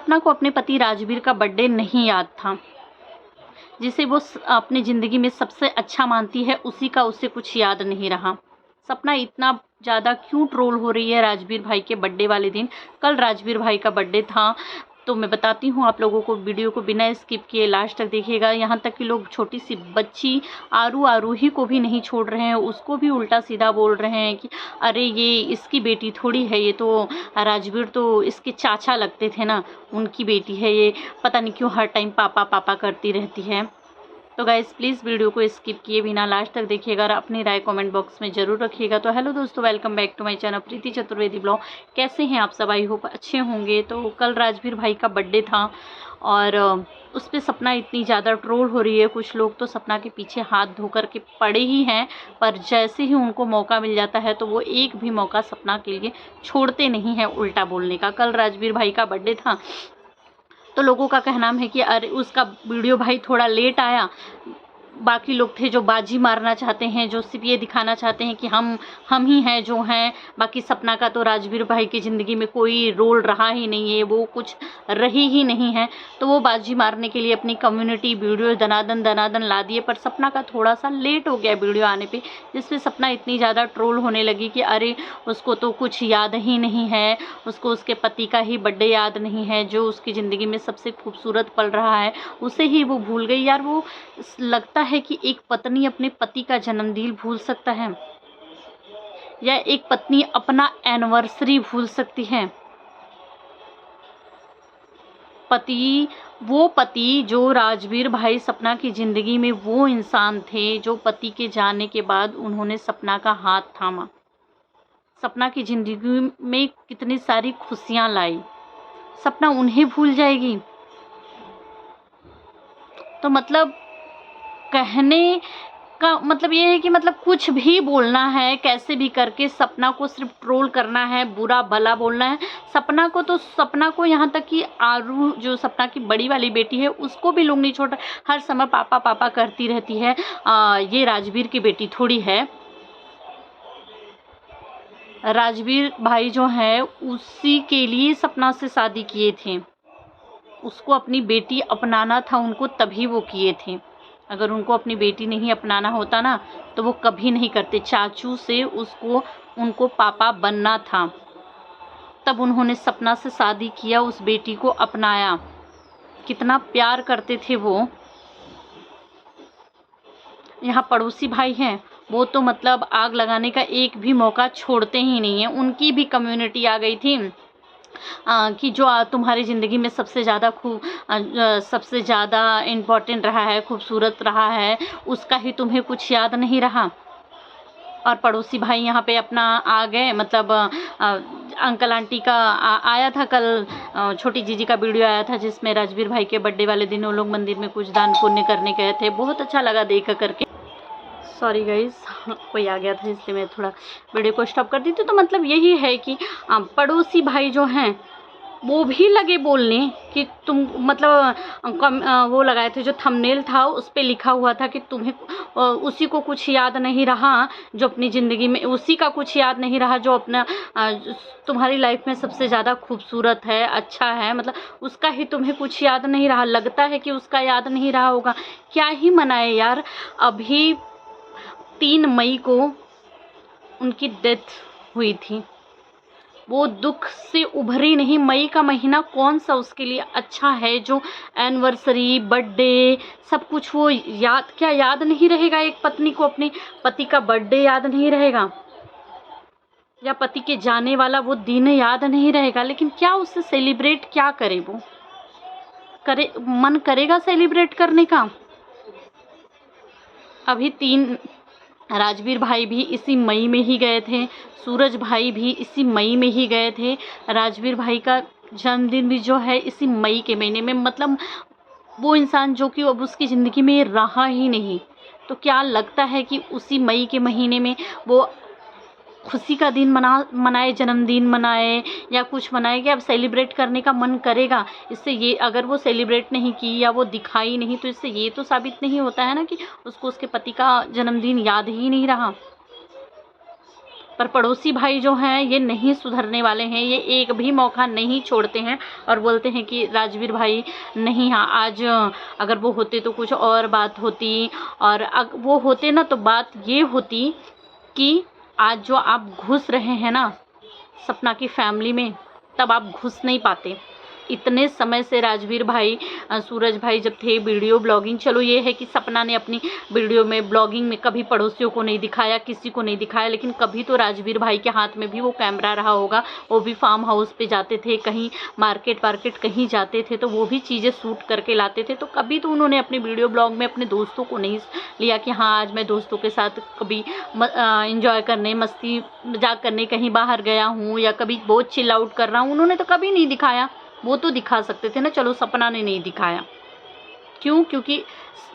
सपना को अपने पति राजवीर का बर्थडे नहीं याद था, जिसे वो अपनी ज़िंदगी में सबसे अच्छा मानती है, उसी का उसे कुछ याद नहीं रहा। सपना इतना ज़्यादा क्यों ट्रोल हो रही है राजवीर भाई के बर्थडे वाले दिन? कल राजवीर भाई का बर्थडे था, तो मैं बताती हूँ आप लोगों को, वीडियो को बिना स्किप किए लास्ट तक देखिएगा। यहाँ तक कि लोग छोटी सी बच्ची आरूही को भी नहीं छोड़ रहे हैं, उसको भी उल्टा सीधा बोल रहे हैं कि अरे ये इसकी बेटी थोड़ी है, ये तो राजवीर तो इसके चाचा लगते थे ना, उनकी बेटी है ये, पता नहीं क्यों हर टाइम पापा पापा करती रहती है। तो गाइज़ प्लीज़ वीडियो को स्किप किए बिना लास्ट तक देखिएगा और अपनी राय कमेंट बॉक्स में ज़रूर रखिएगा। तो हेलो दोस्तों, welcome back to my channel Preeti Chaturvedi blog. कैसे हैं आप सब? आई होप अच्छे होंगे। तो कल राजवीर भाई का बर्थडे था और उस पर सपना इतनी ज़्यादा ट्रोल हो रही है। कुछ लोग तो सपना के पीछे हाथ धो कर के पड़े ही हैं, पर जैसे ही उनको मौका मिल जाता है तो वो एक भी मौका सपना के लिए छोड़ते नहीं हैं उल्टा बोलने का। कल राजवीर भाई का बर्थडे था, तो लोगों का कहना है कि अरे उसका वीडियो भाई थोड़ा लेट आया। बाकी लोग थे जो बाजी मारना चाहते हैं, जो सिर्फ ये दिखाना चाहते हैं कि हम ही हैं जो हैं। बाकी सपना का तो राजवीर भाई की ज़िंदगी में कोई रोल रहा ही नहीं है, वो कुछ रही ही नहीं है। तो वो बाजी मारने के लिए अपनी कम्युनिटी वीडियो दनादन ला दिए, पर सपना का थोड़ा सा लेट हो गया वीडियो आने पे, जिसपे सपना इतनी ज़्यादा ट्रोल होने लगी कि अरे उसको तो कुछ याद ही नहीं है, उसको उसके पति का ही बर्थडे याद नहीं है, जो उसकी ज़िंदगी में सबसे खूबसूरत पल रहा है उसे ही वो भूल गई। यार वो लगता है कि एक पत्नी अपने पति का जन्मदिन भूल सकता है, या एक पत्नी अपना एनिवर्सरी भूल सकती है? वो पति जो राजवीर भाई सपना की ज़िंदगी में वो इंसान थे जो पति के जाने के बाद उन्होंने सपना का हाथ थामा, सपना की ज़िंदगी में कितनी सारी खुशियां लाई, सपना उन्हें भूल जाएगी? तो मतलब कहने का मतलब ये है कि मतलब कुछ भी बोलना है, कैसे भी करके सपना को सिर्फ ट्रोल करना है, बुरा भला बोलना है। सपना को यहाँ तक कि आरू जो सपना की बड़ी वाली बेटी है उसको भी लोग नहीं छोड़ रहे, हर समय पापा पापा करती रहती है। ये राजवीर की बेटी थोड़ी है। राजवीर भाई जो है उसी के लिए सपना से शादी किए थे, उसको अपनी बेटी अपनाना था उनको, तभी वो किए थे। अगर उनको अपनी बेटी नहीं अपनाना होता ना तो वो कभी नहीं करते। चाचू से उनको पापा बनना था, तब उन्होंने सपना से शादी किया, उस बेटी को अपनाया। कितना प्यार करते थे वो। यहाँ पड़ोसी भाई हैं, वो तो मतलब आग लगाने का एक भी मौका छोड़ते ही नहीं है। उनकी भी कम्युनिटी आ गई थी कि जो तुम्हारी ज़िंदगी में सबसे ज़्यादा इम्पोर्टेंट रहा है, खूबसूरत रहा है, उसका ही तुम्हें कुछ याद नहीं रहा। और पड़ोसी भाई यहाँ पे अपना आ गए, मतलब अंकल आंटी का आया था कल, छोटी जीजी का वीडियो आया था जिसमें राजवीर भाई के बर्थडे वाले दिन वो लोग मंदिर में कुछ दान पुण्य करने गए थे। बहुत अच्छा लगा देख करके। सॉरी गाइज, कोई आ गया था इसलिए मैं थोड़ा वीडियो को स्टॉप कर दी थी। तो मतलब यही है कि पड़ोसी भाई जो हैं वो भी लगे बोलने कि तुम मतलब वो लगाए थे, जो थंबनेल था उस पे लिखा हुआ था कि तुम्हें उसी को कुछ याद नहीं रहा जो अपनी ज़िंदगी में, उसी का कुछ याद नहीं रहा जो अपना तुम्हारी लाइफ में सबसे ज़्यादा खूबसूरत है, अच्छा है, मतलब उसका ही तुम्हें कुछ याद नहीं रहा। लगता है कि उसका याद नहीं रहा होगा। क्या ही मनाए यार। अभी 3 मई को उनकी डेथ हुई थी, वो दुख से उभरी नहीं। मई का महीना कौन सा उसके लिए अच्छा है जो एनिवर्सरी, बर्थडे, सब कुछ वो याद नहीं रहेगा? एक पत्नी को अपने पति का बर्थडे याद नहीं रहेगा, या पति के जाने वाला वो दिन याद नहीं रहेगा? लेकिन क्या उससे सेलिब्रेट क्या करे? वो मन करेगा सेलिब्रेट करने का? अभी 3 राजवीर भाई भी इसी मई में ही गए थे, सूरज भाई भी इसी मई में ही गए थे। राजवीर भाई का जन्मदिन भी जो है इसी मई के महीने में। मतलब वो इंसान जो कि अब उसकी ज़िंदगी में रहा ही नहीं, तो क्या लगता है कि उसी मई के महीने में वो खुशी का दिन मनाए, जन्मदिन मनाए या कुछ मनाए? कि अब सेलिब्रेट करने का मन करेगा? इससे ये, अगर वो सेलिब्रेट नहीं की या वो दिखाई नहीं, तो इससे ये तो साबित नहीं होता है ना कि उसको उसके पति का जन्मदिन याद ही नहीं रहा। पर पड़ोसी भाई जो हैं ये नहीं सुधरने वाले हैं, ये एक भी मौका नहीं छोड़ते हैं और बोलते हैं कि राजवीर भाई नहीं, हाँ आज अगर वो होते तो कुछ और बात होती, और वो होते ना तो बात ये होती कि आज जो आप घुस रहे हैं ना सपना की फैमिली में, तब आप घुस नहीं पाते। इतने समय से राजवीर भाई, सूरज भाई जब थे वीडियो ब्लॉगिंग, चलो ये है कि सपना ने अपनी वीडियो में ब्लॉगिंग में कभी पड़ोसियों को नहीं दिखाया, किसी को नहीं दिखाया, लेकिन कभी तो राजवीर भाई के हाथ में भी वो कैमरा रहा होगा। वो भी फार्म हाउस पे जाते थे, कहीं मार्केट वार्केट कहीं जाते थे तो वो भी चीज़ें शूट करके लाते थे। तो कभी तो उन्होंने अपने वीडियो ब्लॉग में अपने दोस्तों को नहीं लिया कि हाँ आज मैं दोस्तों के साथ कभी इंजॉय करने, मस्ती मजाक करने कहीं बाहर गया हूँ या कभी बहुत चिल आउट कर रहा हूँ, उन्होंने तो कभी नहीं दिखाया। वो तो दिखा सकते थे ना, चलो सपना ने नहीं दिखाया। क्यों? क्योंकि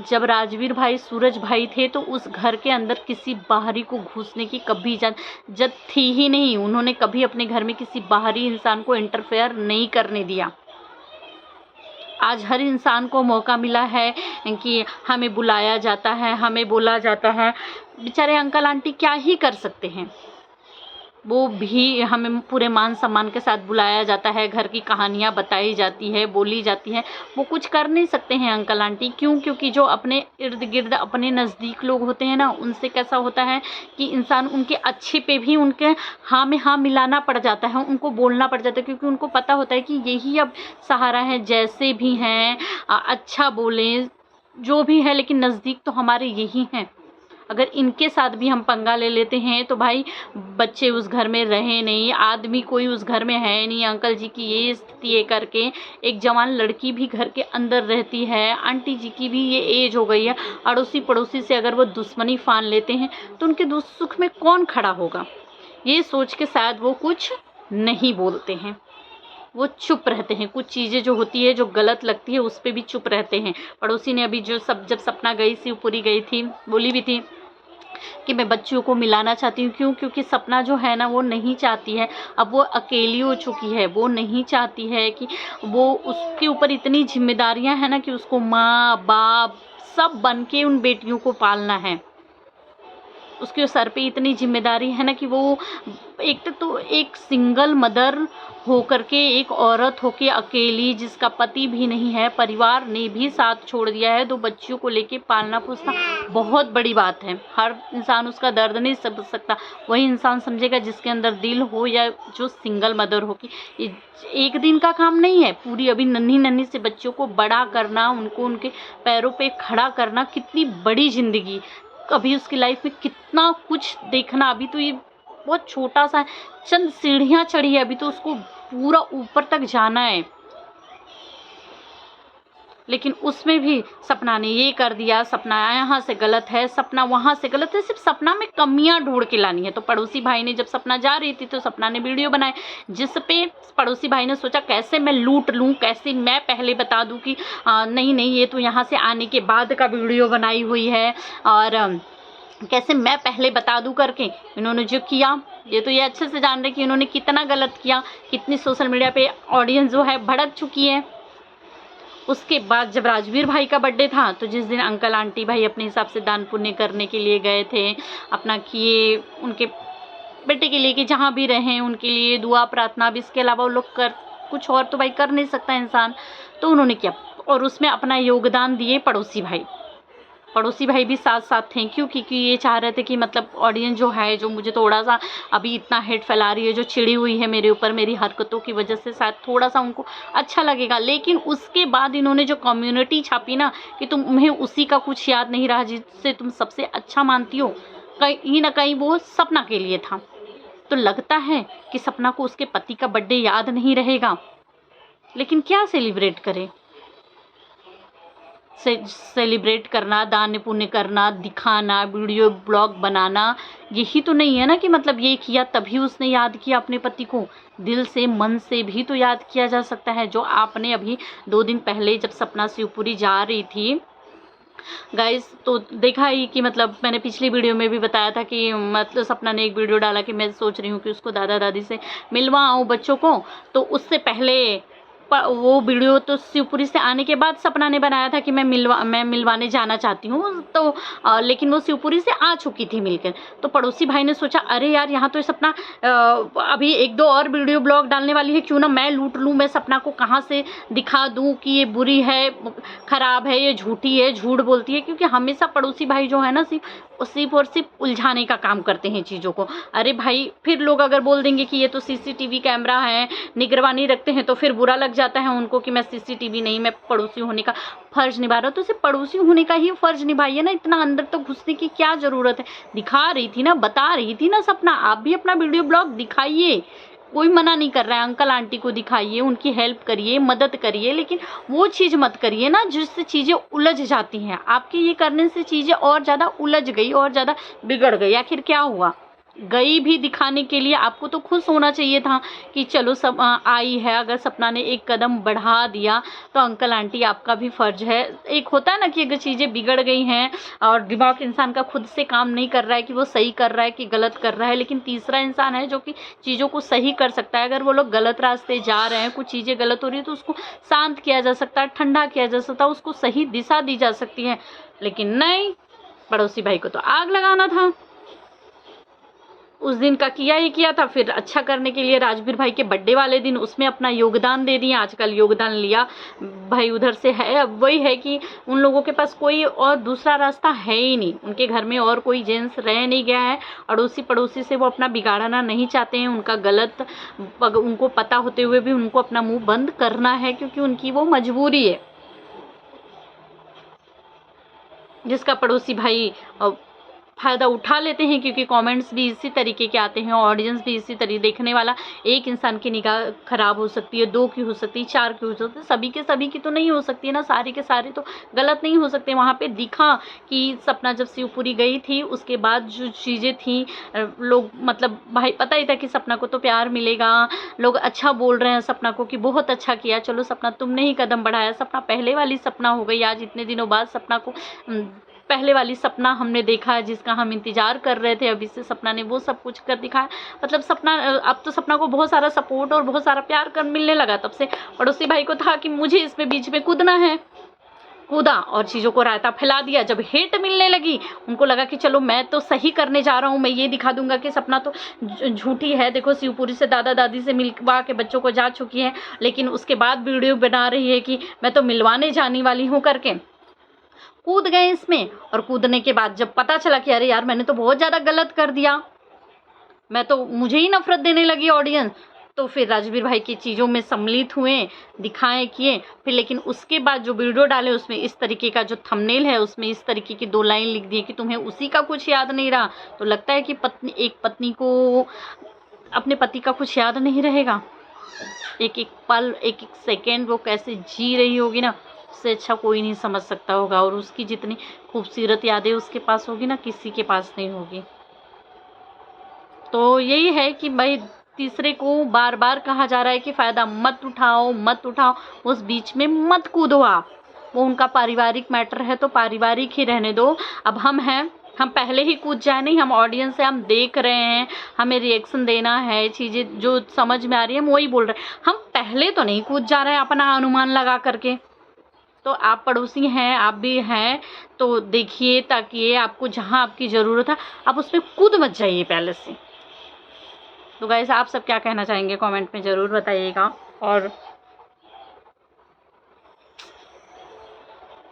जब राजवीर भाई, सूरज भाई थे तो उस घर के अंदर किसी बाहरी को घुसने की कभी इजाज़त थी ही नहीं। उन्होंने कभी अपने घर में किसी बाहरी इंसान को इंटरफेयर नहीं करने दिया। आज हर इंसान को मौका मिला है कि हमें बुलाया जाता है, हमें बोला जाता है। बेचारे अंकल आंटी क्या ही कर सकते हैं, वो भी हमें पूरे मान सम्मान के साथ बुलाया जाता है, घर की कहानियाँ बताई जाती है, बोली जाती है। वो कुछ कर नहीं सकते हैं अंकल आंटी। क्यों? क्योंकि जो अपने इर्द गिर्द अपने नज़दीक लोग होते हैं ना, उनसे कैसा होता है कि इंसान उनके अच्छे पे भी उनके हाँ में हाँ मिलाना पड़ जाता है, उनको बोलना पड़ जाता है, क्योंकि उनको पता होता है कि यही अब सहारा है। जैसे भी हैं अच्छा बोलें जो भी है, लेकिन नज़दीक तो हमारे यही हैं। अगर इनके साथ भी हम पंगा ले लेते हैं तो भाई बच्चे उस घर में रहे नहीं, आदमी कोई उस घर में है नहीं। अंकल जी की ये स्थिति है करके एक जवान लड़की भी घर के अंदर रहती है, आंटी जी की भी ये एज हो गई है। अड़ोसी पड़ोसी से अगर वो दुश्मनी फान लेते हैं तो उनके दुख सुख में कौन खड़ा होगा, ये सोच के शायद वो कुछ नहीं बोलते हैं, वो चुप रहते हैं। कुछ चीज़ें जो होती है जो गलत लगती है उस पर भी चुप रहते हैं। पड़ोसी ने अभी जो जब सपना गई शिवपुरी गई थी, बोली भी थी कि मैं बच्चियों को मिलाना चाहती हूँ। क्यों? क्योंकि सपना जो है ना वो नहीं चाहती है, अब वो अकेली हो चुकी है, वो नहीं चाहती है कि वो उसके ऊपर इतनी जिम्मेदारियाँ हैं ना कि उसको माँ बाप सब बन के उन बेटियों को पालना है। उसके सर पे इतनी जिम्मेदारी है ना कि वो एक सिंगल मदर होकर के, एक औरत होके अकेली, जिसका पति भी नहीं है, परिवार ने भी साथ छोड़ दिया है, 2 बच्चियों को लेके पालना पोसना बहुत बड़ी बात है। हर इंसान उसका दर्द नहीं समझ सकता, वही इंसान समझेगा जिसके अंदर दिल हो या जो सिंगल मदर हो। कि एक दिन का काम नहीं है, पूरी अभी नन्ही नन्ही से बच्चों को बड़ा करना, उनको उनके पैरों पे खड़ा करना, कितनी बड़ी ज़िंदगी। अभी उसकी लाइफ में कितना कुछ देखना, अभी तो ये बहुत छोटा सा चंद सीढ़ियाँ चढ़ी है, अभी तो उसको पूरा ऊपर तक जाना है। लेकिन उसमें भी सपना ने ये कर दिया, सपना यहाँ से गलत है, सपना वहाँ से गलत है, सिर्फ सपना में कमियां ढूंढ के लानी है। तो पड़ोसी भाई ने जब सपना जा रही थी तो सपना ने वीडियो बनाए, जिस पे पड़ोसी भाई ने सोचा कैसे मैं लूट लूँ, कैसे मैं पहले बता दूँ कि नहीं नहीं ये तो यहाँ से आने के बाद का वीडियो बनाई हुई है, और कैसे मैं पहले बता दूं करके इन्होंने जो किया, ये तो ये अच्छे से जान रहे कि इन्होंने कितना गलत किया, कितनी सोशल मीडिया पे ऑडियंस जो है भड़क चुकी है। उसके बाद जब राजवीर भाई का बर्थडे था तो जिस दिन अंकल आंटी भाई अपने हिसाब से दान पुण्य करने के लिए गए थे, अपना किए उनके बेटे के लिए कि जहाँ भी रहें उनके लिए दुआ प्रार्थना, अब इसके अलावा वो लोग कर कुछ और तो भाई कर नहीं सकता इंसान, तो उन्होंने किया और उसमें अपना योगदान दिए पड़ोसी भाई। पड़ोसी भाई भी साथ साथ थे। क्यों? क्योंकि ये चाह रहे थे कि मतलब ऑडियंस जो है, जो मुझे थोड़ा सा अभी इतना हेट फैला रही है, जो चिड़ी हुई है मेरे ऊपर मेरी हरकतों की वजह से, शायद थोड़ा सा उनको अच्छा लगेगा। लेकिन उसके बाद इन्होंने जो कम्युनिटी छापी ना कि तुम्हें उसी का कुछ याद नहीं रहा जिससे तुम सबसे अच्छा मानती हो, कहीं ना कहीं वो सपना के लिए था। तो लगता है कि सपना को उसके पति का बर्थडे याद नहीं रहेगा, लेकिन क्या सेलिब्रेट करे? सेलिब्रेट करना, दान पुण्य करना, दिखाना, वीडियो ब्लॉग बनाना, यही तो नहीं है ना कि मतलब ये किया तभी उसने याद किया अपने पति को। दिल से मन से भी तो याद किया जा सकता है। जो आपने अभी 2 दिन पहले जब सपना शिवपुरी जा रही थी गाइस, तो देखा ही कि मतलब मैंने पिछली वीडियो में भी बताया था कि मतलब सपना ने एक वीडियो डाला कि मैं सोच रही हूँ कि उसको दादा दादी से मिलवा आऊँ बच्चों को। तो उससे पहले वो वीडियो तो शिवपुरी से आने के बाद सपना ने बनाया था कि मैं मिलवाने जाना चाहती हूँ, तो लेकिन वो शिवपुरी से आ चुकी थी मिलकर। तो पड़ोसी भाई ने सोचा अरे यार यहाँ तो सपना अभी 1-2 और वीडियो ब्लॉग डालने वाली है, क्यों ना मैं लूट लूँ, मैं सपना को कहाँ से दिखा दूँ कि ये बुरी है, ख़राब है, ये झूठी है, झूठ बोलती है। क्योंकि हमेशा पड़ोसी भाई जो है ना सिर्फ और सिर्फ उलझाने का काम करते हैं चीज़ों को। अरे भाई फिर लोग अगर बोल देंगे कि ये तो सीसीटीवी कैमरा है, निगरानी रखते हैं, तो फिर बुरा लग जाता है उनको कि मैं सीसीटीवी नहीं, मैं पड़ोसी होने का फ़र्ज़ निभा रहा हूँ। तो सिर्फ पड़ोसी होने का ही फ़र्ज़ निभाइए ना, इतना अंदर तो घुसने की क्या ज़रूरत है। दिखा रही थी ना, बता रही थी ना सपना, आप भी अपना वीडियो ब्लॉग दिखाइए, कोई मना नहीं कर रहा है। अंकल आंटी को दिखाइए, उनकी हेल्प करिए, मदद करिए, लेकिन वो चीज़ मत करिए ना जिससे चीज़ें उलझ जाती हैं। आपके ये करने से चीज़ें और ज़्यादा उलझ गई और ज़्यादा बिगड़ गई। आखिर क्या हुआ? गई भी दिखाने के लिए, आपको तो खुश होना चाहिए था कि चलो सब आई है। अगर सपना ने एक कदम बढ़ा दिया तो अंकल आंटी आपका भी फ़र्ज है। एक होता है ना कि अगर चीज़ें बिगड़ गई हैं और दिमाग इंसान का खुद से काम नहीं कर रहा है कि वो सही कर रहा है कि गलत कर रहा है, लेकिन तीसरा इंसान है जो कि चीज़ों को सही कर सकता है। अगर वो लोग गलत रास्ते जा रहे हैं, कुछ चीज़ें गलत हो रही है, तो उसको शांत किया जा सकता है, ठंडा किया जा सकता है, उसको सही दिशा दी जा सकती है। लेकिन नहीं, पड़ोसी भाई को तो आग लगाना था। उस दिन का किया ही किया था, फिर अच्छा करने के लिए राजवीर भाई के बर्थडे वाले दिन उसमें अपना योगदान दे दिए। आजकल योगदान लिया भाई उधर से है। अब वही है कि उन लोगों के पास कोई और दूसरा रास्ता है ही नहीं। उनके घर में और कोई जेंट्स रह नहीं गया है। अड़ोसी पड़ोसी से वो अपना बिगाड़ना नहीं चाहते हैं। उनका गलत उनको पता होते हुए भी उनको अपना मुँह बंद करना है, क्योंकि उनकी वो मजबूरी है। जिसका पड़ोसी भाई फ़ायदा उठा लेते हैं, क्योंकि कमेंट्स भी इसी तरीके के आते हैं, ऑडियंस भी इसी तरीके। देखने वाला एक इंसान की निगाह ख़राब हो सकती है, 2 की हो सकती है, 4 की हो सकती है, सभी के सभी की तो नहीं हो सकती है ना, सारे के सारे तो गलत नहीं हो सकते। वहाँ पे दिखा कि सपना जब शिवपुरी गई थी उसके बाद जो चीज़ें थी, लोग मतलब भाई पता ही था कि सपना को तो प्यार मिलेगा, लोग अच्छा बोल रहे हैं सपना को कि बहुत अच्छा किया, चलो सपना तुमने ही कदम बढ़ाया। सपना पहले वाली सपना हो गई। आज इतने दिनों बाद सपना को पहले वाली सपना हमने देखा है जिसका हम इंतज़ार कर रहे थे। अभी से सपना ने वो सब कुछ कर दिखाया। मतलब सपना अब तो सपना को बहुत सारा सपोर्ट और बहुत सारा प्यार कर मिलने लगा। तब से पड़ोसी भाई को था कि मुझे इसमें बीच में कूदना है, कूदा और चीज़ों को रायता फैला दिया। जब हेट मिलने लगी उनको लगा कि चलो मैं तो सही करने जा रहा हूँ, मैं ये दिखा दूंगा कि सपना तो झूठी है। देखो शिवपुरी से दादा दादी से मिलवा के बच्चों को जा चुकी है, लेकिन उसके बाद वीडियो बना रही है कि मैं तो मिलवाने जाने वाली हूँ करके। कूद गए इसमें। और कूदने के बाद जब पता चला कि अरे यार मैंने तो बहुत ज़्यादा गलत कर दिया, मैं तो मुझे ही नफरत देने लगी ऑडियंस, तो फिर राजवीर भाई की चीज़ों में सम्मिलित हुए, दिखाएं किए। फिर लेकिन उसके बाद जो वीडियो डाले उसमें इस तरीके का जो थंबनेल है उसमें इस तरीके की 2 लाइन लिख दी कि तुम्हें उसी का कुछ याद नहीं रहा। तो लगता है कि एक पत्नी को अपने पति का कुछ याद नहीं रहेगा। एक एक पल, एक एक सेकेंड वो कैसे जी रही होगी ना, उससे अच्छा कोई नहीं समझ सकता होगा। और उसकी जितनी खूबसूरत यादें उसके पास होगी ना, किसी के पास नहीं होगी। तो यही है कि भाई तीसरे को बार बार कहा जा रहा है कि फ़ायदा मत उठाओ, मत उठाओ, उस बीच में मत कूदो आप। वो उनका पारिवारिक मैटर है तो पारिवारिक ही रहने दो। अब हम हैं, हम पहले ही कूद जाए नहीं, हम ऑडियंस है, हम देख रहे हैं, हमें रिएक्शन देना है, चीज़ें जो समझ में आ रही है हम वही बोल रहे हैं। हम पहले तो नहीं कूद जा रहे हैं अपना अनुमान लगा करके। तो आप पड़ोसी हैं, आप भी हैं, तो देखिए ताकि आपको जहाँ आपकी ज़रूरत है आप उसमें कूद मत जाइए पहले से। तो गाइस आप सब क्या कहना चाहेंगे कमेंट में ज़रूर बताइएगा। और